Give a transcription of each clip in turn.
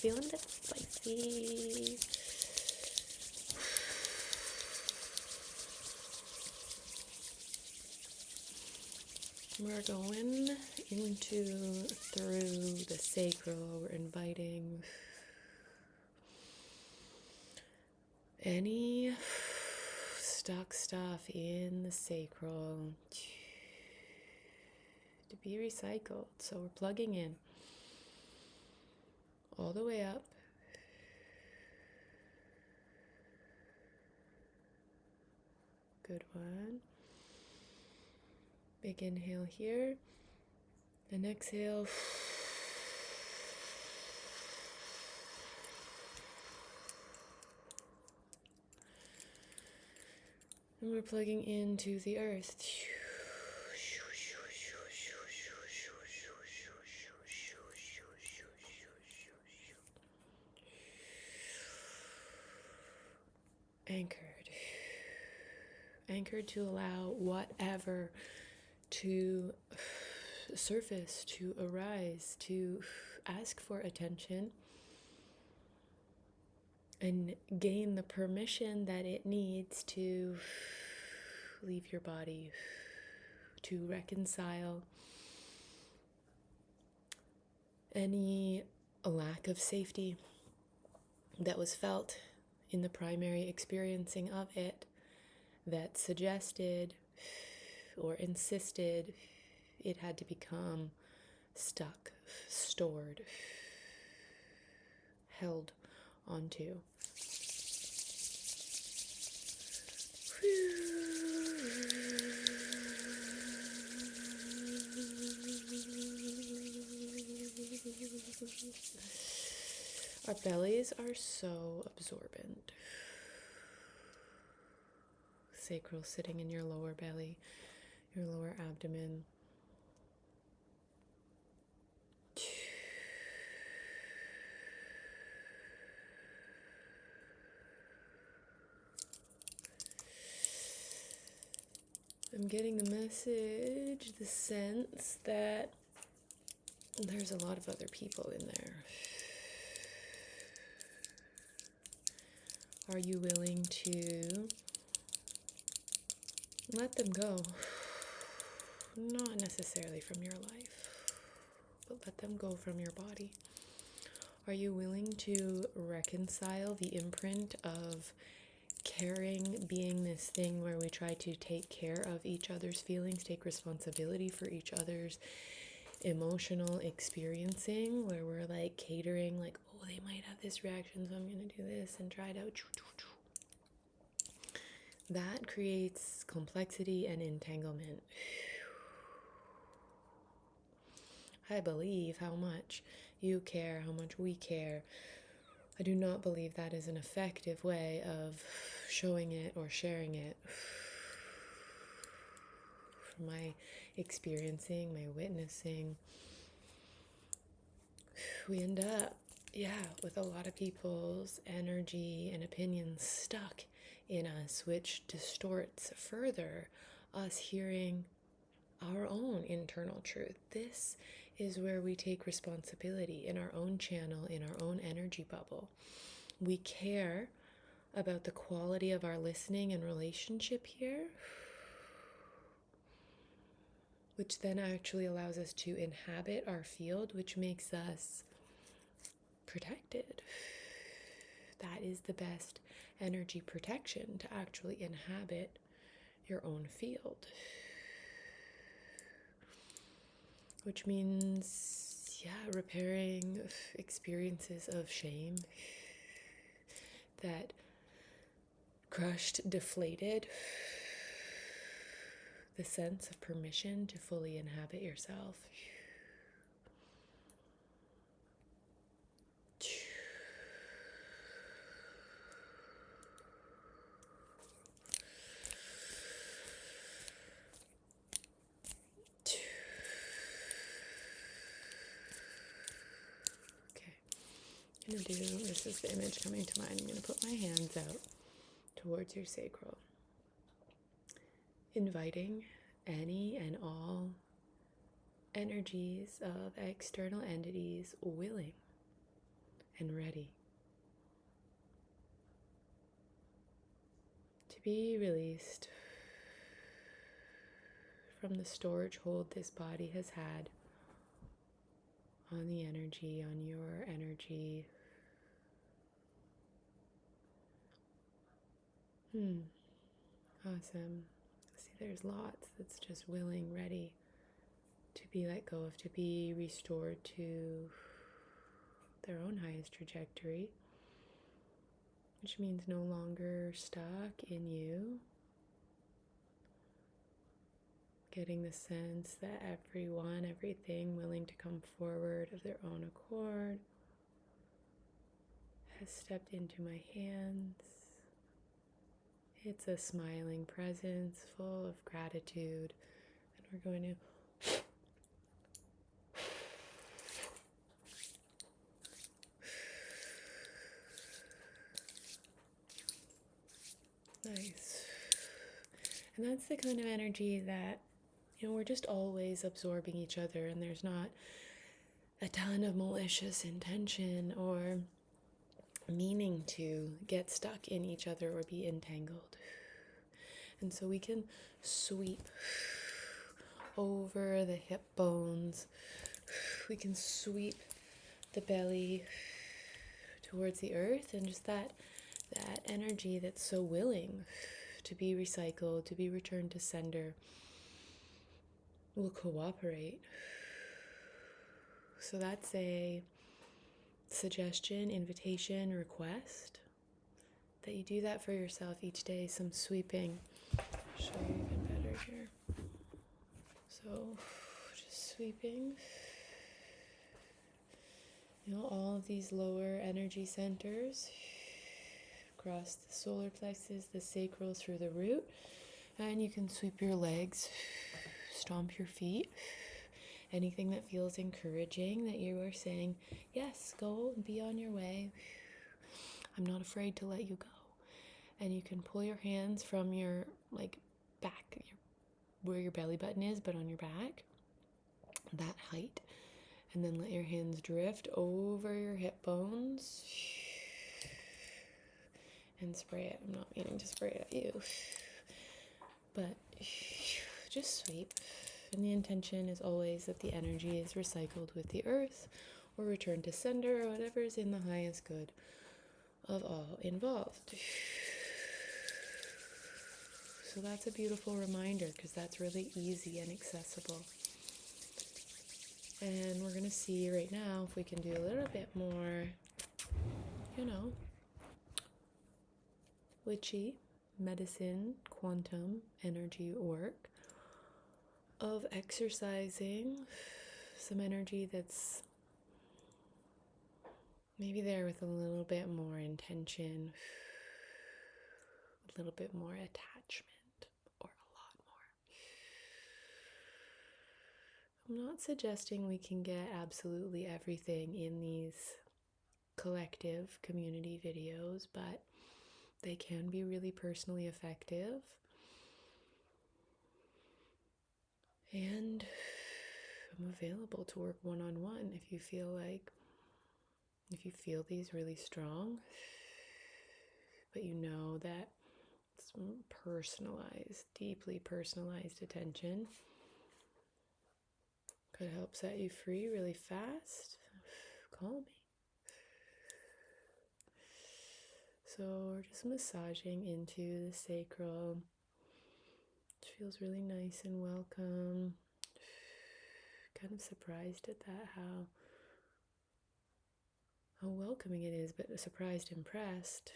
feeling a bit spicy. We're going through the sacral. We're inviting any stuck stuff in the sacral to be recycled. So we're plugging in all the way up. Good one. Big inhale here, and exhale. And we're plugging into the earth. Anchored to allow whatever to surface, to arise, to ask for attention, and gain the permission that it needs to leave your body, to reconcile any lack of safety that was felt in the primary experiencing of it, that suggested or insisted it had to become stuck, stored, held onto. Our bellies are so absorbent. Sacral sitting in your lower belly, your lower abdomen. I'm getting the message, the sense that there's a lot of other people in there. Are you willing to let them go? Not necessarily from your life, but let them go from your body. Are you willing to reconcile the imprint of caring being this thing where we try to take care of each other's feelings, take responsibility for each other's emotional experiencing, where we're like catering, like, oh, they might have this reaction, so I'm going to do this and try it out. That creates complexity and entanglement. I believe how much you care, how much we care. I do not believe that is an effective way of showing it or sharing it. From my experiencing, my witnessing, we end up, with a lot of people's energy and opinions stuck in us, which distorts further us hearing our own internal truth. This is where we take responsibility in our own channel, in our own energy bubble. We care about the quality of our listening and relationship here, which then actually allows us to inhabit our field, which makes us protected. That is the best energy protection, to actually inhabit your own field. Which means, repairing experiences of shame that crushed, deflated the sense of permission to fully inhabit yourself. This is the image coming to mind. I'm going to put my hands out towards your sacral, inviting any and all energies of external entities willing and ready to be released from the storage hold this body has had on the energy, on your energy. Awesome. See, there's lots that's just willing, ready to be let go of, to be restored to their own highest trajectory, which means no longer stuck in you. Getting the sense that everyone, everything willing to come forward of their own accord has stepped into my hands. It's a smiling presence full of gratitude, and we're going to nice. And that's the kind of energy that, we're just always absorbing each other, and there's not a ton of malicious intention or meaning to get stuck in each other or be entangled. And so we can sweep over the hip bones. We can sweep the belly towards the earth, and just that energy that's so willing to be recycled, to be returned to sender, will cooperate. So that's a suggestion, invitation, request that you do that for yourself each day. Some sweeping. I'll show you even better here. So just sweeping, all of these lower energy centers across the solar plexus, the sacral, through the root. And you can sweep your legs, stomp your feet, anything that feels encouraging, that you are saying, yes, go and be on your way. I'm not afraid to let you go. And you can pull your hands from your back, where your belly button is, but on your back, that height. And then let your hands drift over your hip bones and spray it. I'm not meaning to spray it at you, but just sweep. And the intention is always that the energy is recycled with the earth or returned to sender, or whatever is in the highest good of all involved. So that's a beautiful reminder, because that's really easy and accessible. And we're going to see right now if we can do a little bit more, witchy, medicine, quantum, energy work of exercising some energy that's maybe there with a little bit more intention, a little bit more attachment, or a lot more. I'm not suggesting we can get absolutely everything in these collective community videos, but they can be really personally effective. And I'm available to work one-on-one if you feel these really strong, but you know that it's personalized, deeply personalized attention could help set you free really fast. Call me. So we're just massaging into the sacral. It feels really nice and welcome. Kind of surprised at that, how welcoming it is, but surprised, impressed.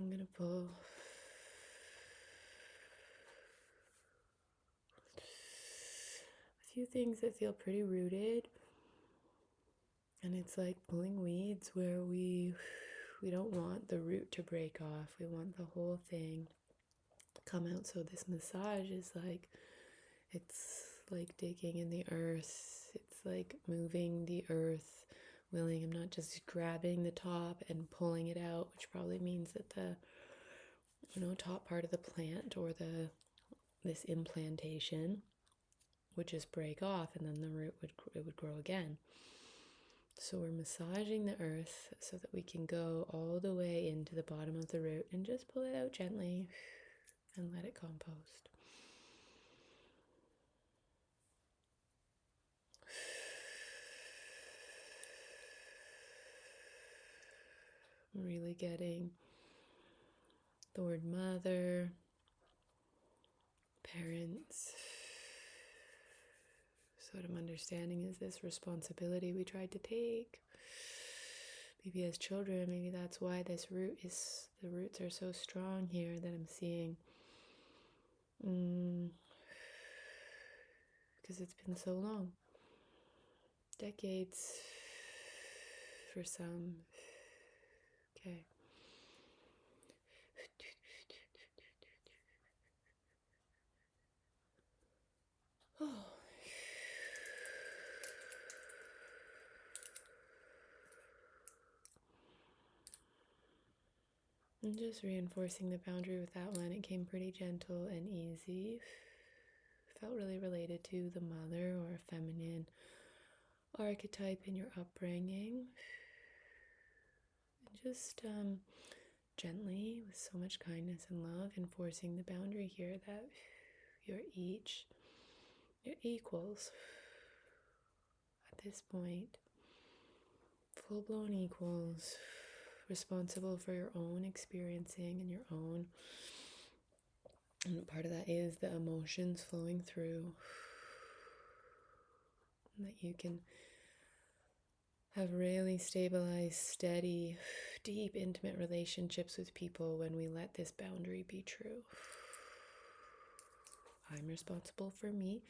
I'm going to pull a few things that feel pretty rooted. And it's like pulling weeds, where we don't want the root to break off. We want the whole thing come out. So this massage is like, it's like digging in the earth. It's like moving the earth, willing. I'm not just grabbing the top and pulling it out, which probably means that the, top part of the plant or this implantation would just break off, and then the root would grow again. So we're massaging the earth so that we can go all the way into the bottom of the root and just pull it out gently and let it compost. Really getting the word mother, parents. Sort of understanding is this responsibility we tried to take. Maybe as children, maybe that's why the roots are so strong here that I'm seeing. Because it's been so long. Decades for some. Okay. Oh. And just reinforcing the boundary with that one. It came pretty gentle and easy. Felt really related to the mother or a feminine archetype in your upbringing. And just gently, with so much kindness and love, enforcing the boundary here that you're equals at this point. Full-blown equals, responsible for your own experiencing and your own. And part of that is the emotions flowing through. And that you can have really stabilized, steady, deep, intimate relationships with people when we let this boundary be true. I'm responsible for me,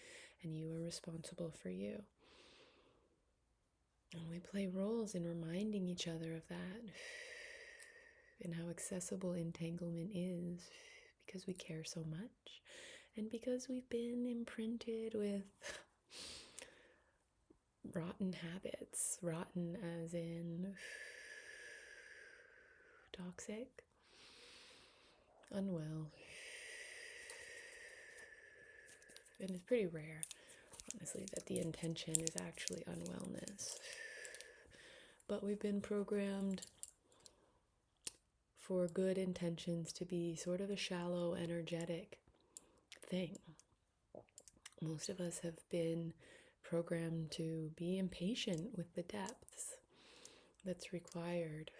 and you are responsible for you. And we play roles in reminding each other of that, and how accessible entanglement is, because we care so much, and because we've been imprinted with rotten habits. Rotten as in toxic, unwell. And it's pretty rare, honestly, that the intention is actually unwellness. But we've been programmed for good intentions to be sort of a shallow, energetic thing. Most of us have been programmed to be impatient with the depths that's required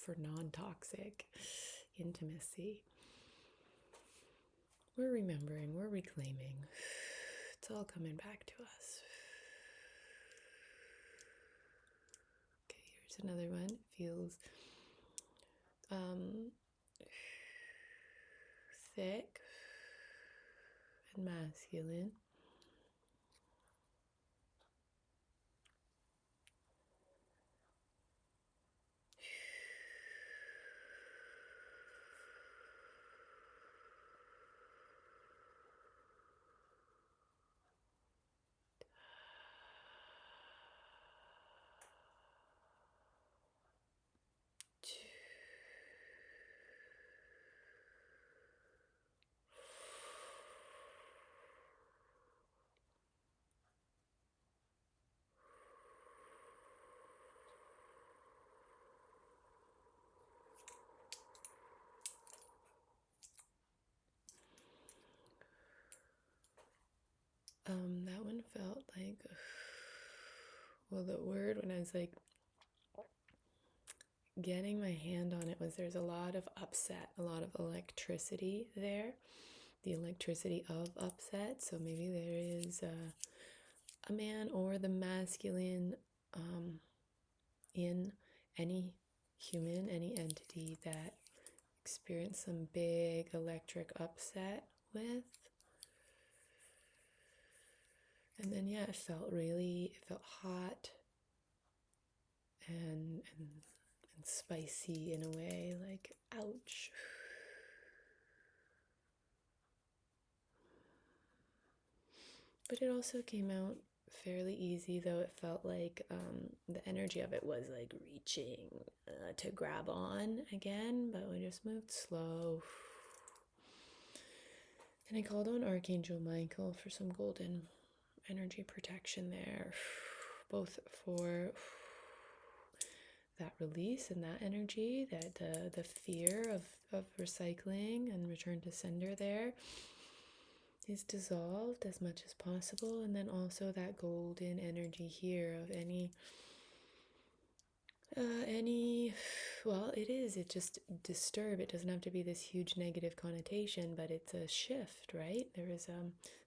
for non-toxic intimacy. We're remembering, we're reclaiming. It's all coming back to us. Okay, here's another one. It feels thick and masculine. That one felt like, well, the word when I was like getting my hand on it was there's a lot of upset, a lot of electricity there, the electricity of upset. So maybe there is a man or the masculine in any human, any entity that experienced some big electric upset with. And then, yeah, it felt hot and spicy in a way, like, ouch. But it also came out fairly easy, though it felt like the energy of it was like reaching to grab on again, but we just moved slow. And I called on Archangel Michael for some golden energy protection there, both for that release and that energy, that the fear of recycling and return to sender there is dissolved as much as possible, and then also that golden energy here of any well, it just disturb. It doesn't have to be this huge negative connotation, but it's a shift, right? There is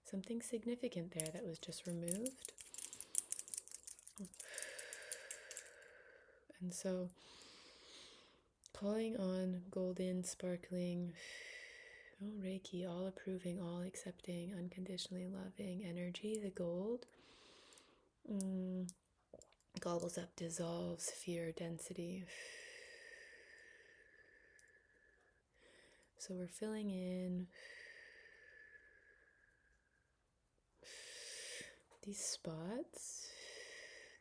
something significant there that was just removed. And so calling on golden, sparkling, Reiki, all approving, all accepting, unconditionally loving energy, the gold, gobbles up, dissolves fear, density. So we're filling in these spots.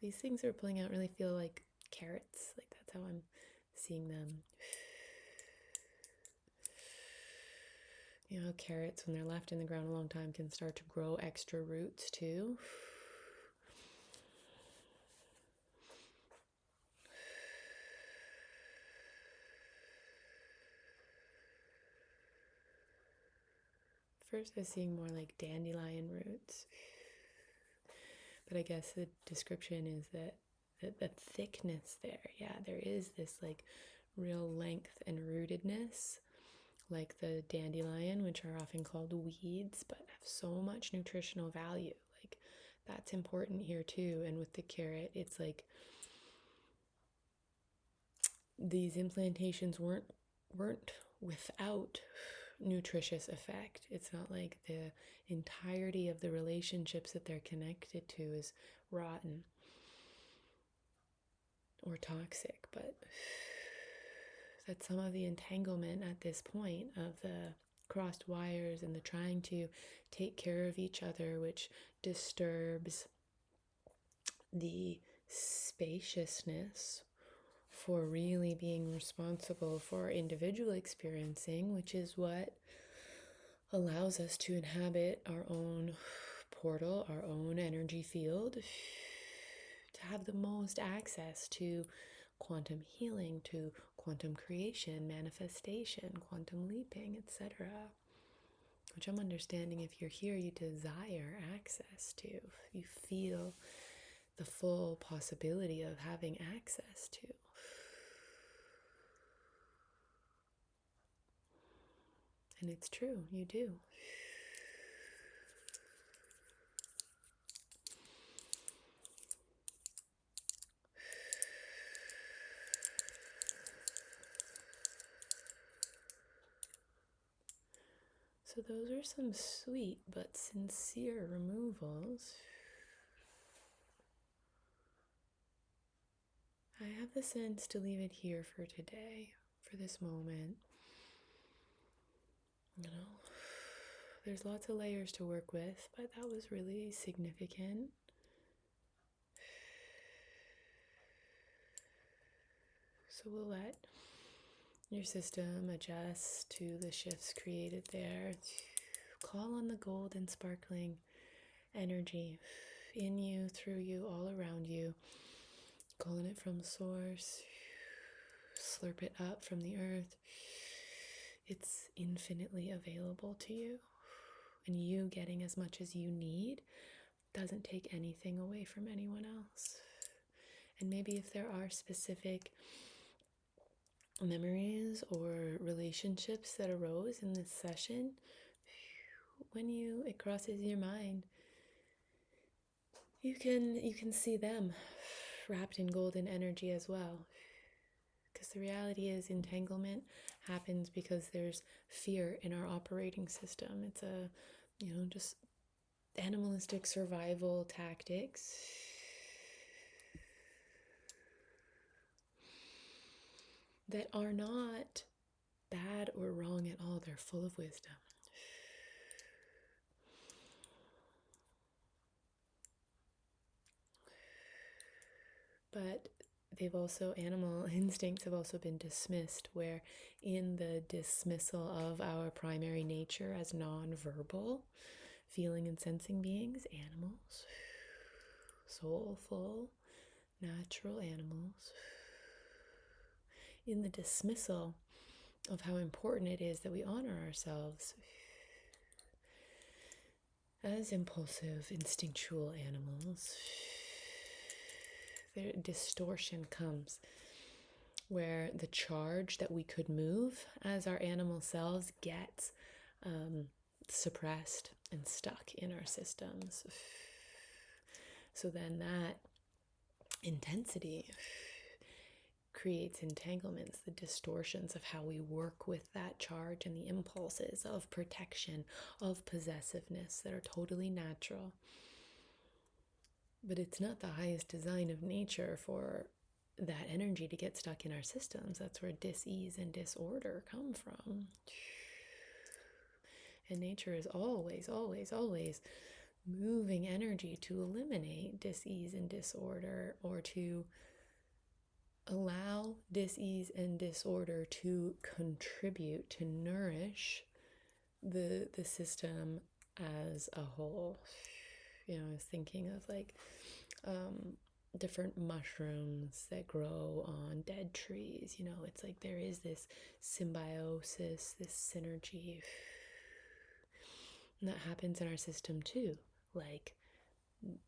These things that we're pulling out really feel like carrots. Like, that's how I'm seeing them. You know, carrots, when they're left in the ground a long time, can start to grow extra roots too. First, I was seeing more like dandelion roots. But I guess the description is that the thickness there, there is this like real length and rootedness, like the dandelion, which are often called weeds, but have so much nutritional value. Like, that's important here too. And with the carrot, it's like these implantations weren't without nutritious effect. It's not like the entirety of the relationships that they're connected to is rotten or toxic, but that some of the entanglement at this point of the crossed wires and the trying to take care of each other, which disturbs the spaciousness for really being responsible for individual experiencing, which is what allows us to inhabit our own portal, our own energy field, to have the most access to quantum healing, to quantum creation, manifestation, quantum leaping, etc. Which I'm understanding, if you're here, you desire access to. You feel the full possibility of having access to. And it's true, you do. So those are some sweet but sincere removals. I have the sense to leave it here for today, for this moment. You know, there's lots of layers to work with, but that was really significant. So we'll let your system adjust to the shifts created there. Call on the golden, sparkling energy in you, through you, all around you. Calling it from source. Slurp it up from the earth. It's infinitely available to you. And you getting as much as you need doesn't take anything away from anyone else. And maybe if there are specific memories or relationships that arose in this session, when it crosses your mind, you can see them wrapped in golden energy as well. Because the reality is, entanglement happens because there's fear in our operating system. It's just animalistic survival tactics. that are not bad or wrong at all. They're full of wisdom. But animal instincts have also been dismissed, where in the dismissal of our primary nature as non-verbal, feeling and sensing beings, animals, soulful, natural animals, in the dismissal of how important it is that we honor ourselves as impulsive, instinctual animals, their distortion comes where the charge that we could move as our animal selves gets suppressed and stuck in our systems. So then that intensity creates entanglements, the distortions of how we work with that charge and the impulses of protection, of possessiveness that are totally natural. But it's not the highest design of nature for that energy to get stuck in our systems. That's where dis-ease and disorder come from. And nature is always, always, always moving energy to eliminate dis-ease and disorder, or to allow dis-ease and disorder to contribute, to nourish the system as a whole. You know, I was thinking of like different mushrooms that grow on dead trees. You know, it's like there is this symbiosis, this synergy, and that happens in our system too. Like,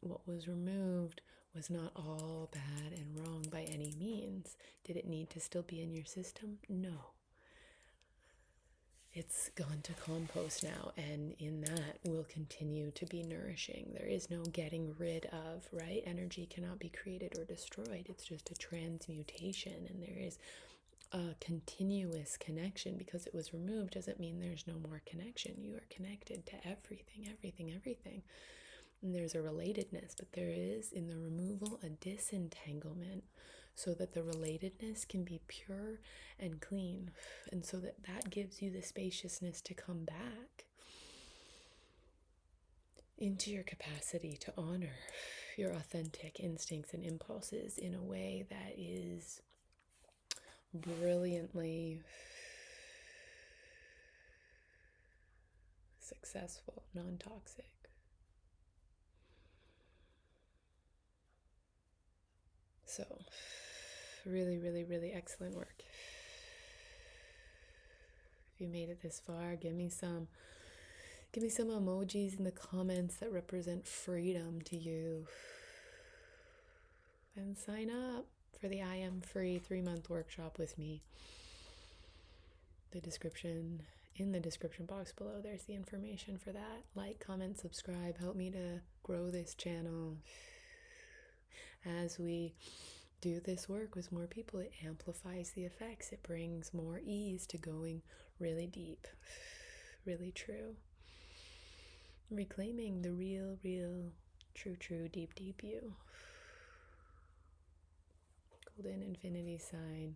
what was removed was not all bad and wrong by any means. Did it need to still be in your system? No. It's gone to compost now, and in that will continue to be nourishing. There is no getting rid of, right? Energy cannot be created or destroyed. It's just a transmutation, and there is a continuous connection. Because it was removed doesn't mean there's no more connection. You are connected to everything, everything, everything. And there's a relatedness, but there is in the removal a disentanglement, so that the relatedness can be pure and clean, and so that gives you the spaciousness to come back into your capacity to honor your authentic instincts and impulses in a way that is brilliantly successful, non-toxic. So, really, really, really excellent work. If you made it this far, give me some emojis in the comments that represent freedom to you. And sign up for the I Am Free 3-month workshop with me. In the description box below, there's the information for that. Like, comment, subscribe, help me to grow this channel. As we do this work with more people, it amplifies the effects. It brings more ease to going really deep, really true. Reclaiming the real, true, deep you. Golden infinity sign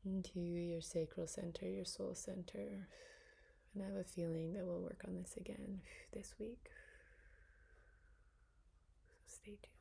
into your sacral center, your soul center. And I have a feeling that we'll work on this again this week. So stay tuned.